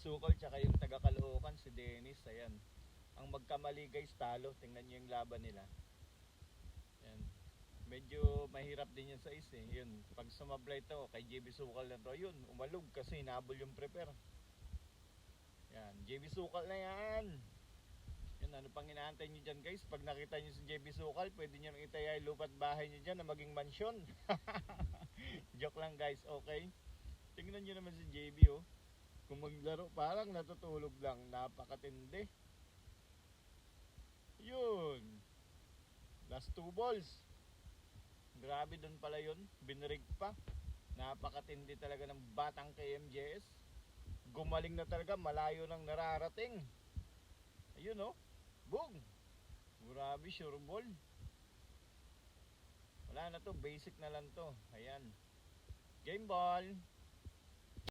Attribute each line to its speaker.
Speaker 1: Sukol tsaka yung taga Caloocan si Dennis. Ayan. Ang magkamali guys talo. Tingnan nyo yung laban nila. Ayan. Medyo mahirap din yan sa is eh. Yun. Pag sumablay to kay JB Sukal na to. Yun. Umalog kasi hinabol yung prepare. Yan. JB Sukal na yan. Yun. Ano pang inaantay nyo dyan guys? Pag nakita nyo si JB Sukal, pwede nyo nang itaya yung lupa't bahay nyo dyan na maging mansyon. Joke lang guys. Okay. Tingnan nyo naman si JB oh. Kung maglaro parang natutulog lang. Napakatindi. Yun. Last 2 balls. Grabe dun pala yun. Binirig pa. Napakatindi talaga ng batang KMJS. Gumaling na talaga. Malayo nang nararating. Ayun oh. Boom. Grabe sure ball. Wala na to. Basic na lang to. Ayan. Game ball.